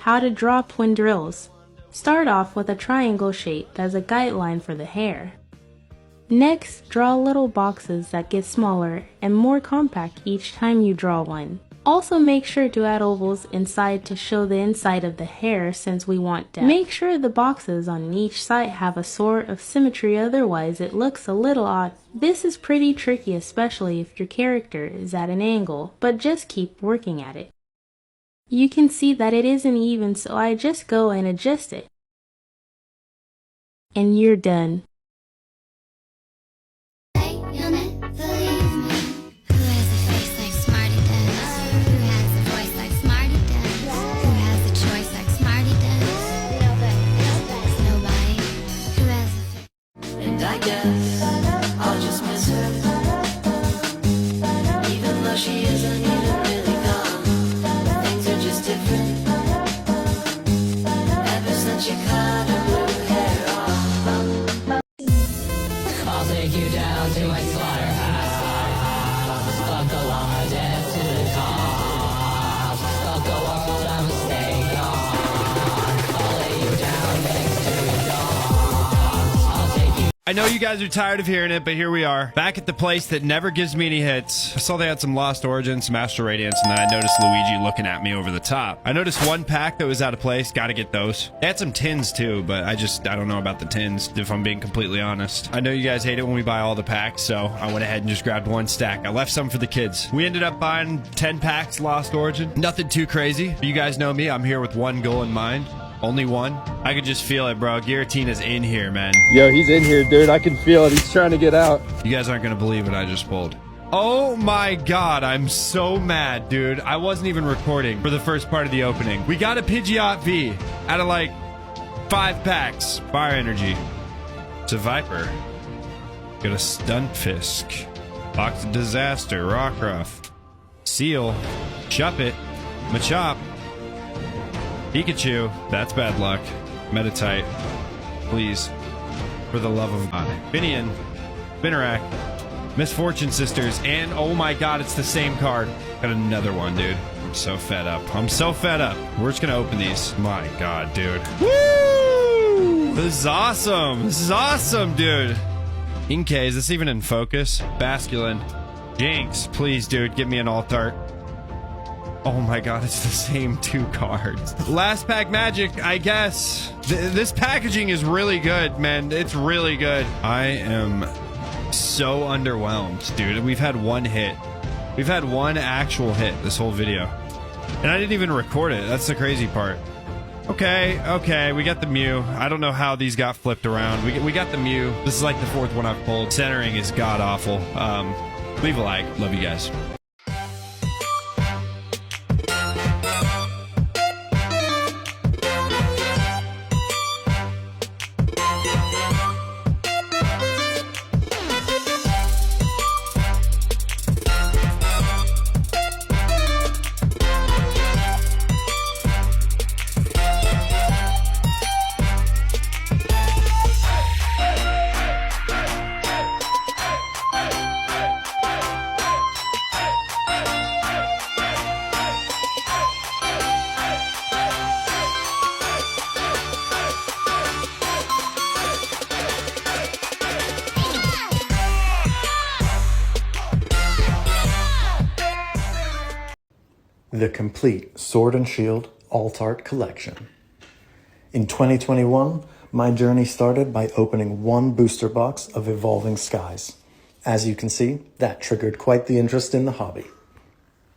how to draw twin drills. Start off with a triangle shape as a guideline for the hair. Next, draw little boxes that get smaller and more compact each time you draw one. Also make sure to add ovals inside to show the inside of the hair since we want depth. Make sure the boxes on each side have a sort of symmetry, otherwise it looks a little odd. This is pretty tricky, especially if your character is at an angle, but just keep working at it. You can see that it isn't even, so I just go and adjust it. And you're done. I'll just miss her, even though she isn't even really gone. Things are just different ever since you cut her blue hair off. I'll take you down to my slaughterhouse. I'll go on my death to the cause. I'll go world, I'm a stay gone. I'll lay you down next to your dog. I'll take you. I know you guys are tired of hearing it, but here we are, back at the place that never gives me any hits. I saw they had some Lost Origins, some Astral Radiance, and then I noticed Luigi looking at me over the top. I noticed one pack that was out of place, gotta get those. They had some tins too, but I don't know about the tins, if I'm being completely honest. I know you guys hate it when we buy all the packs, so I went ahead and just grabbed one stack. I left some for the kids. We ended up buying 10 packs Lost Origin. Nothing too crazy. You guys know me, I'm here with one goal in mind. Only one. I could just feel it, bro. Guillotina's in here, man. Yo, he's in here, dude. I can feel it. He's trying to get out. You guys aren't gonna believe what I just pulled. Oh my god, I'm so mad, dude. I wasn't even recording for the first part of the opening. We got a Pidgeot V out of like 5 packs. Fire Energy. It's a Viper. Got a Stunfisk. Box of Disaster. Rockruff. Seal. Shuppet. Machop. Pikachu, that's bad luck. Meditite, please, for the love of God. Finian, Spinarak, Misfortune Sisters, and oh my god, it's the same card. Got another one, dude. I'm so fed up. I'm so fed up. We're just gonna open these. My god, dude. Woo! This is awesome. This is awesome, dude. Inkay, is this even in focus? Basculin. Jinx, please, dude, give me an alt-art. Oh my god, it's the same 2 cards. Last pack magic, I guess. This packaging is really good, man. It's really good. I am so underwhelmed, dude. We've had one hit. We've had one actual hit this whole video. And I didn't even record it. That's the crazy part. Okay, we got the Mew. I don't know how these got flipped around. We got the Mew. This is like the 4th one I've pulled. Centering is god-awful. Leave a like. Love you guys. The complete Sword and Shield Alt-Art Collection. In 2021, my journey started by opening one booster box of Evolving Skies. As you can see, that triggered quite the interest in the hobby.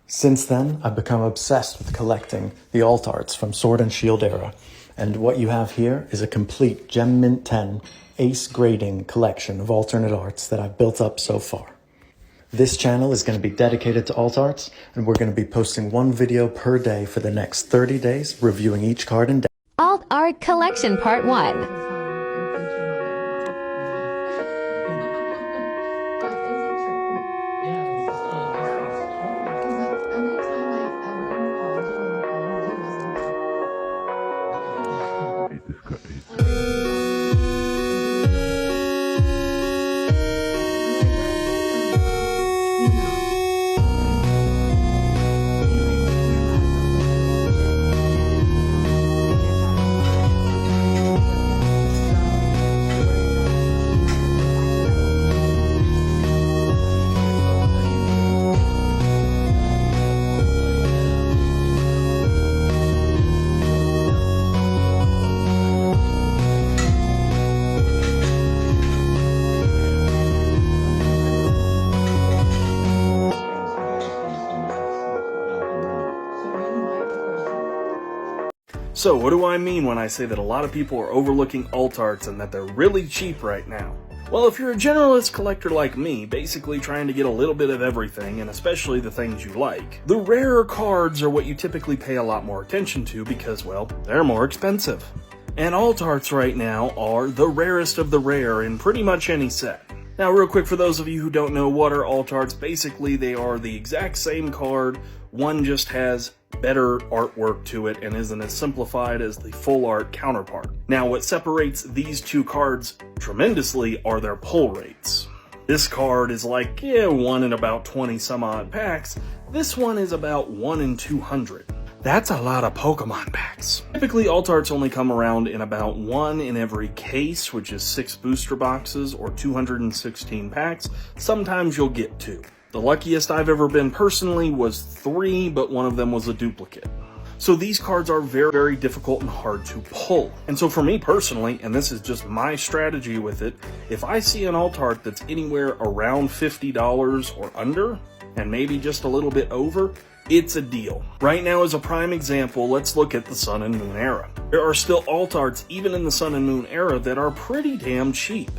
Since then, I've become obsessed with collecting the alt-arts from Sword and Shield era, and what you have here is a complete Gem Mint 10 ace grading collection of alternate arts that I've built up so far. This channel is going to be dedicated to alt arts, and we're going to be posting one video per day for the next 30 days, reviewing each card in depth. Alt Art Collection Part 1. So what do I mean when I say that a lot of people are overlooking alt arts and that they're really cheap right now? Well, if you're a generalist collector like me, basically trying to get a little bit of everything, and especially the things you like, the rarer cards are what you typically pay a lot more attention to because, well, they're more expensive. And alt arts right now are the rarest of the rare in pretty much any set. Now, real quick, for those of you who don't know what are alt arts, basically they are the exact same card, one just has better artwork to it and isn't as simplified as the full art counterpart. Now, what separates these two cards tremendously are their pull rates. This card is like, 1 in about 20 some odd packs. This one is about 1 in 200. That's a lot of Pokemon packs. Typically, alt arts only come around in about 1 in every case, which is 6 booster boxes or 216 packs. Sometimes you'll get 2. The luckiest I've ever been personally was 3, but one of them was a duplicate. So these cards are very, very difficult and hard to pull. And so for me personally, and this is just my strategy with it, if I see an alt art that's anywhere around $50 or under, and maybe just a little bit over, it's a deal. Right now, as a prime example, let's look at the Sun and Moon era. There are still alt arts, even in the Sun and Moon era, that are pretty damn cheap.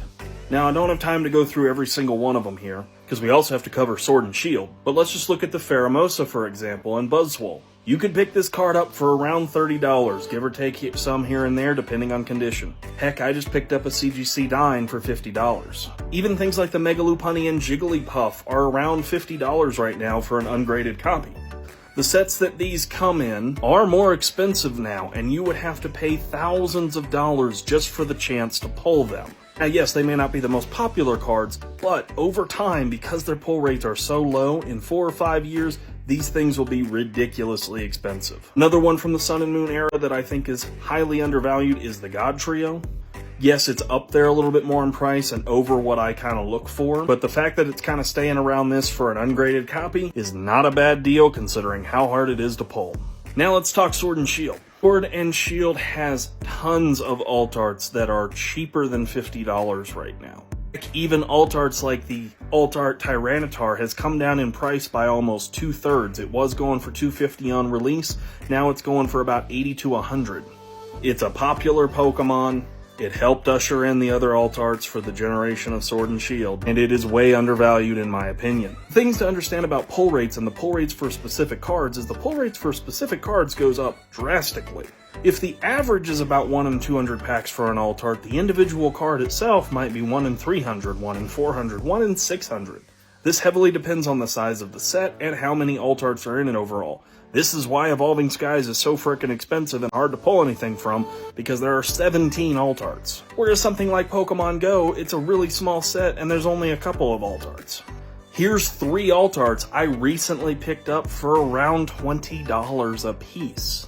Now, I don't have time to go through every single one of them here, because we also have to cover Sword and Shield, but let's just look at the Pheromosa, for example, and Buzzwole. You could pick this card up for around $30, give or take some here and there, depending on condition. Heck, I just picked up a CGC Dine for $50. Even things like the Megalopunny and Jigglypuff are around $50 right now for an ungraded copy. The sets that these come in are more expensive now, and you would have to pay thousands of dollars just for the chance to pull them. Now, yes, they may not be the most popular cards, but over time, because their pull rates are so low, in 4 or 5 years, these things will be ridiculously expensive. Another one from the Sun and Moon era that I think is highly undervalued is the God Trio. Yes, it's up there a little bit more in price and over what I kind of look for, but the fact that it's kind of staying around this for an ungraded copy is not a bad deal considering how hard it is to pull. Now let's talk Sword and Shield. Sword and Shield has tons of alt arts that are cheaper than $50 right now. Even alt arts like the alt art Tyranitar has come down in price by almost 2/3. It was going for $250 on release, now it's going for about $80 to $100. It's a popular Pokemon. It helped usher in the other alt arts for the generation of Sword and Shield, and it is way undervalued in my opinion. Things to understand about pull rates and the pull rates for specific cards is the pull rates for specific cards goes up drastically. If the average is about 1 in 200 packs for an alt art, the individual card itself might be 1 in 300, 1 in 400, 1 in 600. This heavily depends on the size of the set and how many alt arts are in it overall. This is why Evolving Skies is so frickin' expensive and hard to pull anything from, because there are 17 alt arts. Whereas something like Pokemon Go, it's a really small set and there's only a couple of alt arts. Here's 3 alt arts I recently picked up for around $20 a piece.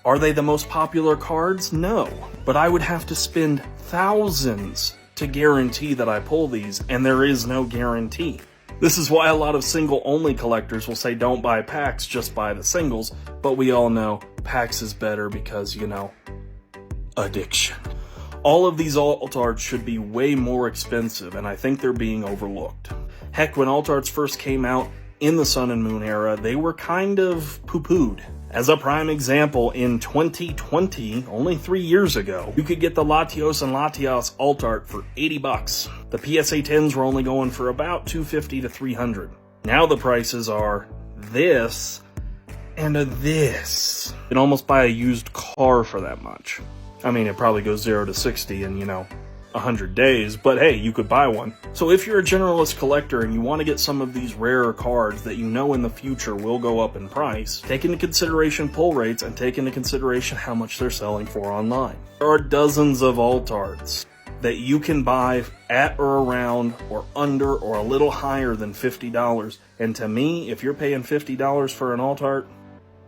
Are they the most popular cards? No. But I would have to spend thousands to guarantee that I pull these, and there is no guarantee. This is why a lot of single-only collectors will say don't buy packs, just buy the singles, but we all know packs is better because, addiction. All of these alt arts should be way more expensive, and I think they're being overlooked. Heck, when alt arts first came out in the Sun and Moon era, they were kind of poo-pooed. As a prime example, in 2020, only 3 years ago, you could get the Latios and Latias alt art for $80. The PSA 10s were only going for about $250 to $300. Now the prices are this and this. You can almost buy a used car for that much. I mean, it probably goes 0 to 60 in, 100 days, but hey, you could buy one. So if you're a generalist collector and you want to get some of these rarer cards that you know in the future will go up in price, take into consideration pull rates and take into consideration how much they're selling for online. There are dozens of alt arts that you can buy at or around or under or a little higher than $50. And to me, if you're paying $50 for an alt art,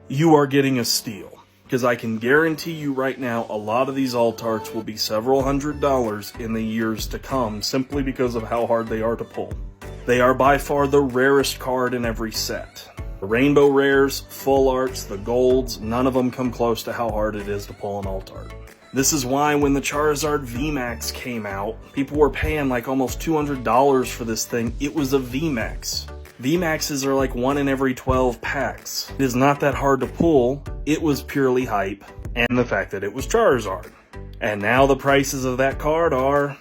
you are getting a steal. Because I can guarantee you right now, a lot of these alt arts will be several $100s in the years to come, simply because of how hard they are to pull. They are by far the rarest card in every set. The rainbow rares, full arts, the golds, none of them come close to how hard it is to pull an alt art. This is why when the Charizard VMAX came out, people were paying like almost $200 for this thing. It was a VMAX. VMAXs are like 1 in every 12 packs. It is not that hard to pull. It was purely hype, and the fact that it was Charizard. And now the prices of that card are...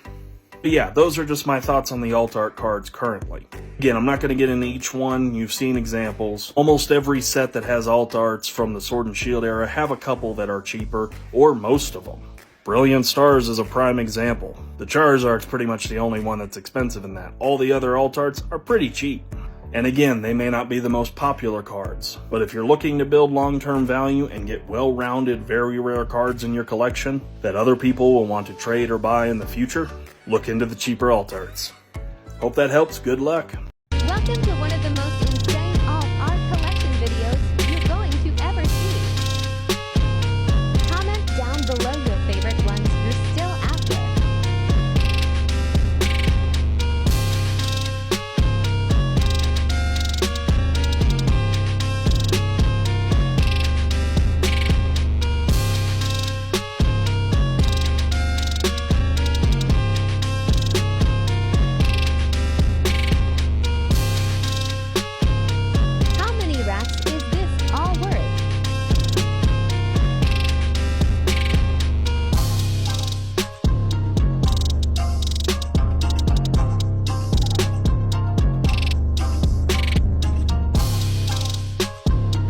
But yeah, those are just my thoughts on the alt art cards currently. Again, I'm not going to get into each one, you've seen examples. Almost every set that has alt arts from the Sword and Shield era have a couple that are cheaper, or most of them. Brilliant Stars is a prime example. The Charizard's pretty much the only one that's expensive in that. All the other alt arts are pretty cheap. And again, they may not be the most popular cards, but if you're looking to build long-term value and get well-rounded, very rare cards in your collection that other people will want to trade or buy in the future, look into the cheaper alt arts. Hope that helps. Good luck. Welcome to one of the most insane alt-art collection videos you're going to ever see. Comment down below your favorite ones you're still after. How many racks is this all worth?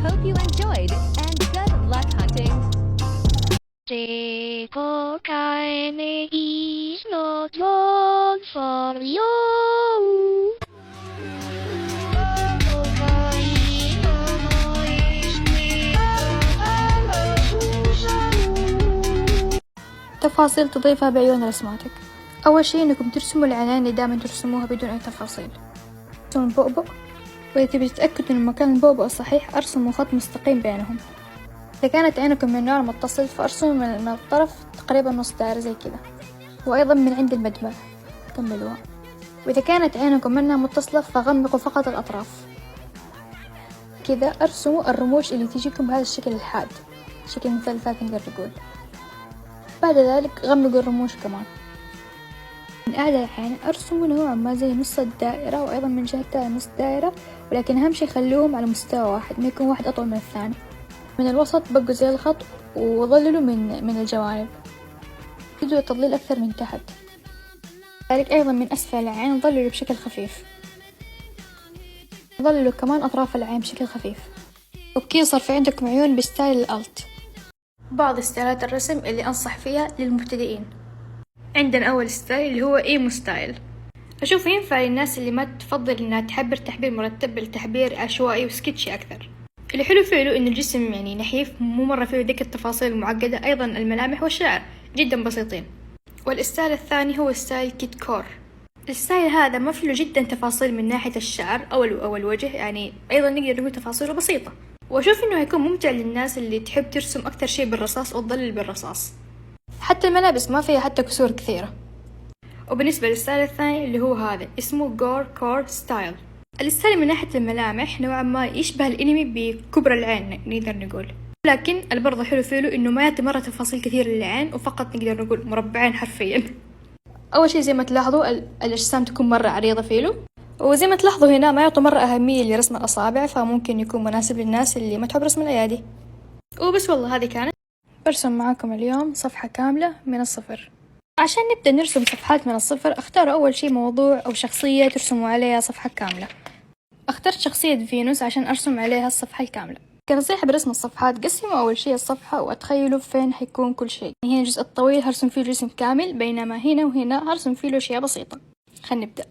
Hope you enjoyed, and good luck hunting. 这个概念is not one for you. تفاصيل تضيفها بعيون رسماتك. أول شيء إنكم ترسموا العنان اللي دائما ترسموها بدون أي تفاصيل. ترسموا البؤبؤ، وإذا تبي تتأكدوا إن مكان البؤبؤ صحيح أرسموا خط مستقيم بينهم. إذا كانت عينكم من نوع متصل فأرسموا من الطرف تقريبا نص دائرة زي كذا، وأيضا من عند المدمع كملوها. وإذا كانت عينكم منها متصلة فغمقوا فقط الأطراف. كذا أرسموا الرموش اللي تجيكم بهذا الشكل الحاد، شكل مثلثات نقدر نقول. بعد ذلك غمقوا الرموش كمان. من أعلى العين أرسموا نوعا ما زي نص الدائرة، وأيضا من جهتها نص دائرة، ولكن أهم شي خلوهم على مستوى واحد، ما يكون واحد أطول من الثاني. من الوسط بقوا زي الخط، وظللوا من الجوانب، بدوا تضليل أكثر من تحت. ذلك أيضا من أسفل العين ظللوا بشكل خفيف، ظللوا كمان أطراف العين بشكل خفيف. وبكذا صار في عندكم عيون بستايل الألت. بعض ستايلات الرسم اللي أنصح فيها للمبتدئين، عندنا أول ستايل اللي هو إيمو ستايل. أشوفه ينفع للناس اللي ما تفضل إنها تعبر تعبير مرتب بالتعبير عشوائي وسكتشي أكثر. اللي حلو فيه إن الجسم يعني نحيف، مو مرة فيه ذيك التفاصيل المعقدة. أيضا الملامح والشعر جدا بسيطين. والستايل الثاني هو ستايل كيت كور. الستايل هذا ما فيه جدا تفاصيل من ناحية الشعر أو الوجه، يعني أيضا نقدر نقول تفاصيله بسيطة. وأشوف إنه هيكون ممتع للناس اللي تحب ترسم أكثر شيء بالرصاص وتظلل بالرصاص. حتى الملابس ما فيها حتى كسور كثيرة. وبالنسبة للستايل الثاني اللي هو هذا اسمه جور كور ستايل. الستايل من ناحية الملامح نوعا ما يشبه الانمي بكبر العين نقدر نقول، لكن البرضه حلو فيه إنه ما يعطي مرة تفاصيل كثير للعين، وفقط نقدر نقول مربعين حرفيا. أول شيء زي ما تلاحظوا الأجسام تكون مرة عريضة فيه، وزي ما تلاحظوا هنا ما يعطوا مرة أهمية لرسم الأصابع، فممكن يكون مناسب للناس اللي ما تحب رسم الأيادي. وبس والله هذه كانت برسم معاكم اليوم صفحة كاملة من الصفر. عشان نبدأ نرسم صفحات من الصفر اختاروا أول شيء موضوع أو شخصية ترسموا عليها صفحة كاملة. اخترت شخصية فينوس عشان أرسم عليها الصفحة الكاملة. كنصيحة برسم الصفحات قسموا أول شيء الصفحة وأتخيلوا فين حيكون كل شيء. هنا الجزء الطويل هرسم فيه الجسم كامل، بينما هنا وهنا هرسم فيه له أشياء بسيطة. خلينا نبدأ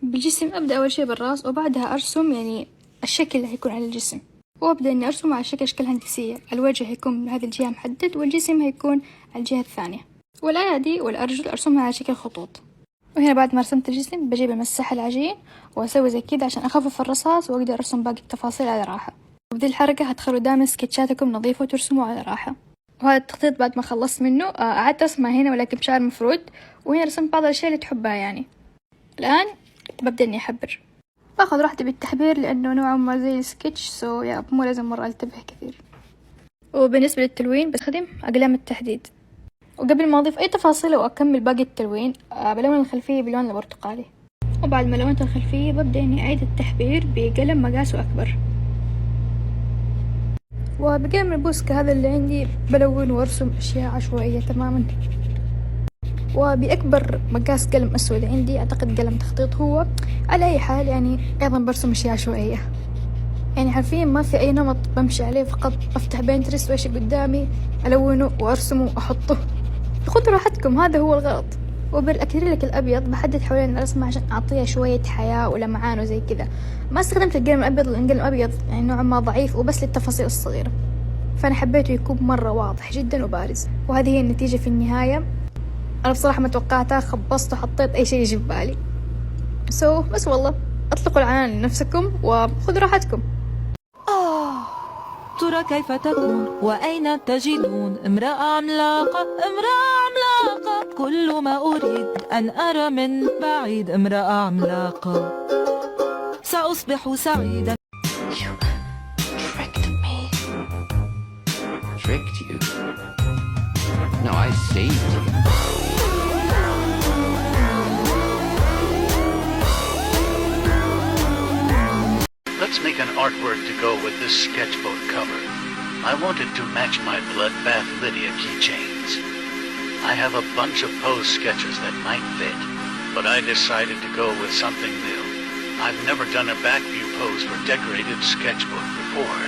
بالجسم. أبدأ أول شيء بالرأس، وبعدها أرسم يعني الشكل اللي هيكون على الجسم، وأبدأ إني أرسم على شكل هندسية. الوجه هيكون من هذه الجهة محدد، والجسم هيكون على الجهة الثانية، والأيادي والأرجل أرسمها على شكل خطوط. وهنا بعد ما رسمت الجسم بجيب المساحة العجين وأسوي زي كذا عشان أخفف الرصاص وأقدر أرسم باقي التفاصيل على راحة. وبدي الحركة هتخلوا دائما سكتشاتكم نظيفة وترسموا على راحة. وهذا التخطيط بعد ما خلصت منه قعدت أرسمها هنا ولكن بشعر مفرود، وهنا رسمت بعض الأشياء اللي تحبها يعني. الآن ببدأ إني أحبر، باخذ راحتي بالتحبير لأنه نوعا ما زي السكتش مو لازم مرة أنتبه كثير. وبالنسبة للتلوين بستخدم أقلام التحديد، وقبل ما أضيف أي تفاصيل وأكمل باقي التلوين بلون الخلفية باللون البرتقالي. وبعد ما لونت الخلفية ببدأ إني أعيد التحبير بقلم مقاسه أكبر. وبقلم البوسكة هذا اللي عندي بلون وارسم أشياء عشوائية تماما. وبأكبر مقاس قلم أسود عندي أعتقد قلم تخطيط هو. على أي حال يعني أيضا برسم أشياء عشوائية، يعني حرفيا ما في أي نمط بمشي عليه، فقط أفتح بنترست وإيش قدامي ألونه وأرسمه وأحطه. خذوا راحتكم، هذا هو الغرض. وبالأكريليك الأبيض بحدد حوالين الرسمة عشان أعطيها شوية حياة ولمعان وزي كذا. ما استخدمت القلم الأبيض لأن القلم الأبيض يعني نوعا ما ضعيف وبس للتفاصيل الصغيرة، فأنا حبيته يكون مرة واضح جدا وبارز. وهذه هي النتيجة في النهاية. أنا بصراحة ما توقعتها، خبصت وحطيت أي شيء يجي في بالي. بس والله أطلقوا العنان لنفسكم وخذوا راحتكم. ترى كيف تكون وأين تجدون امرأة عملاقة، امرأة عملاقة، كل ما أريد أن أرى من بعيد امرأة عملاقة، سأصبح سعيدا. You tricked me. Tricked you? No, I saved you. Let's make an artwork to go with this sketchbook cover. I wanted to match my Bloodbath Lydia keychains. I have a bunch of pose sketches that might fit, but I decided to go with something new. I've never done a back view pose for decorated sketchbook before.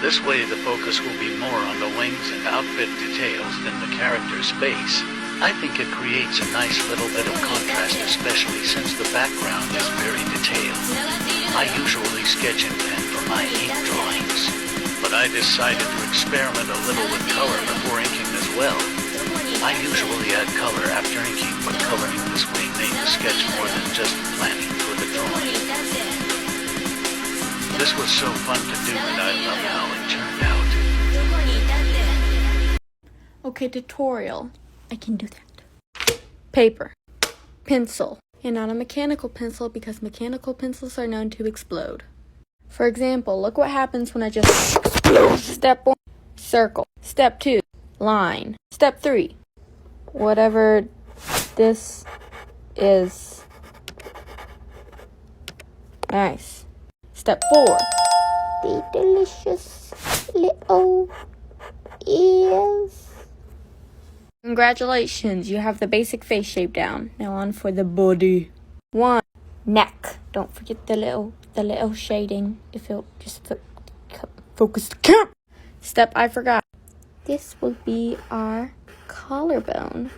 This way the focus will be more on the wings and outfit details than the character's face. I think it creates a nice little bit of contrast, especially since the background is very detailed. I usually sketch in pen for my ink drawings, but I decided to experiment a little with color before inking as well. I usually add color after inking, but coloring this way made the sketch more than just planning for the drawing. This was so fun to do and I love how it turned out. Okay, tutorial. I can do that. Paper. Pencil. And not a mechanical pencil because mechanical pencils are known to explode. For example, look what happens when I just explode. Step 1, circle. Step 2, line. Step 3, whatever this is. Nice. Step 4, the delicious little ears. Congratulations, you have the basic face shape down. Now on for the body. 1, neck. Don't forget the little shading. If you'll just focus the camera. Step I forgot. This will be our collarbone.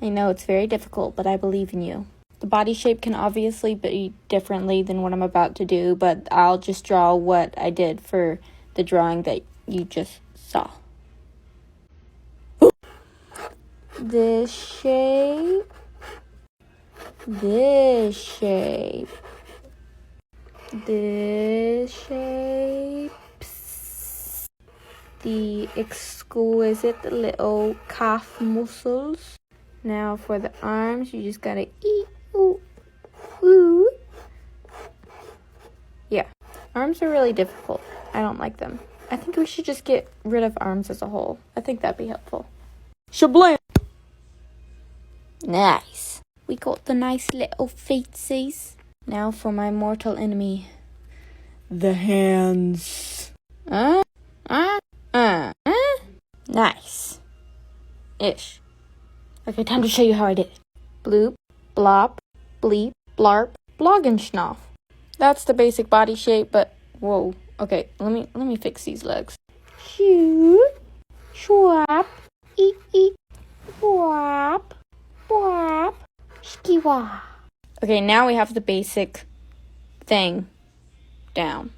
I know it's very difficult, but I believe in you. The body shape can obviously be differently than what I'm about to do, but I'll just draw what I did for the drawing that you just saw. This shape, this shape, this shape, the exquisite little calf muscles. Now for the arms, you just gotta ooh. Yeah, arms are really difficult. I don't like them. I think we should just get rid of arms as a whole. I think that'd be helpful. Shablam! Nice. We got the nice little feetsies. Now for my mortal enemy. The hands. Nice. Ish. Okay, time to show you how I did it. Bloop, blop, bleep, blarp, bloggenschnoff. That's the basic body shape, but whoa. Okay, let me fix these legs. Shoot, swap, eat, wap. Okay, now we have the basic thing down.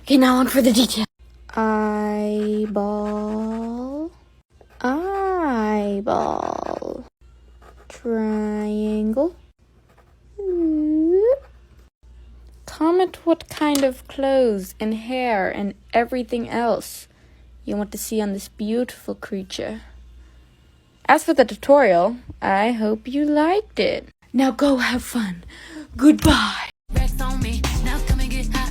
Okay, now on for the detail. Eyeball. Triangle. Comment what kind of clothes and hair and everything else you want to see on this beautiful creature. As for the tutorial, I hope you liked it. Now go have fun. Goodbye. Rest on me, now come and get high.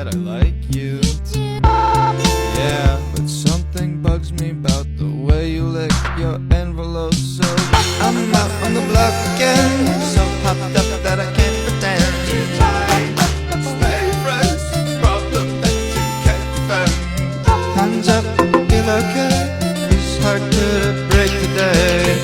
that I like you. Yeah, but something bugs me about the way you lick your envelope. So I'm out on the block again, so popped up that I can't pretend. Stay friends, problem that you can't defend. Hands up, feel okay, it's hard to break the day.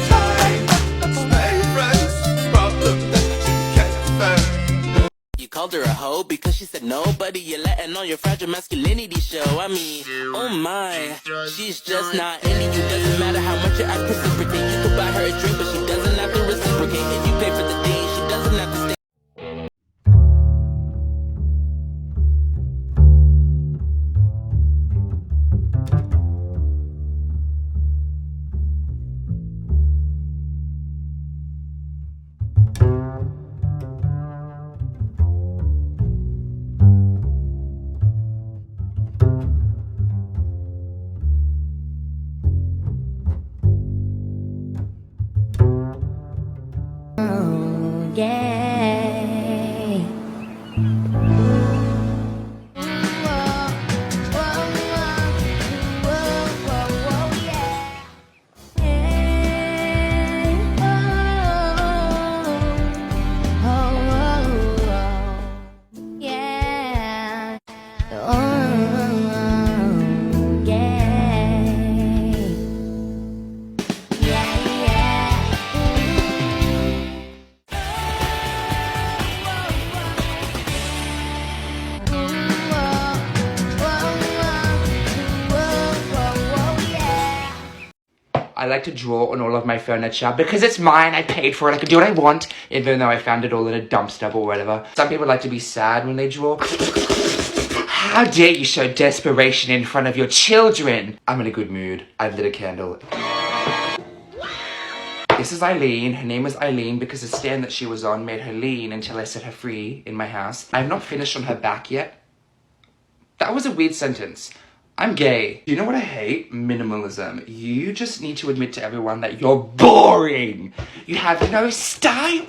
Stay friends, problem that you can't defend. You called her a hoe because she said no, buddy, you're letting all your fragile masculinity show. I mean, oh my, she's just not into you. Doesn't matter how much you act precipitate. You could buy her a drink, but she doesn't have to reciprocate. If you pay for the date, she doesn't have to stay. I like to draw on all of my furniture because it's mine, I paid for it, I can do what I want, even though I found it all in a dumpster or whatever. Some people like to be sad when they draw. How dare you show desperation in front of your children? I'm in a good mood. I've lit a candle. This is Eileen. Her name was Eileen because the stand that she was on made her lean until I set her free in my house. I have not finished on her back yet. That was a weird sentence. I'm gay. You know what I hate? Minimalism. You just need to admit to everyone that you're boring. You have no style.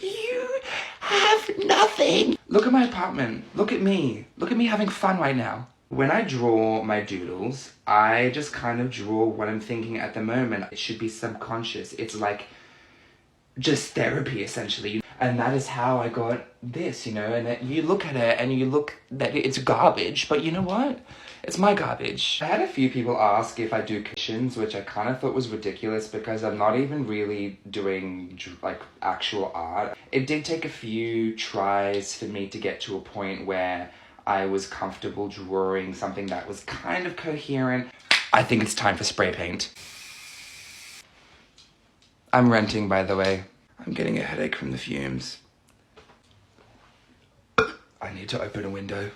You have nothing. Look at my apartment. Look at me. Look at me having fun right now. When I draw my doodles, I just kind of draw what I'm thinking at the moment. It should be subconscious. It's like just therapy, essentially. And that is how I got this, you know, and you look at it and you look that it's garbage, but you know what? It's my garbage. I had a few people ask if I do commissions, which I kind of thought was ridiculous because I'm not even really doing like actual art. It did take a few tries for me to get to a point where I was comfortable drawing something that was kind of coherent. I think it's time for spray paint. I'm renting, by the way. I'm getting a headache from the fumes. I need to open a window.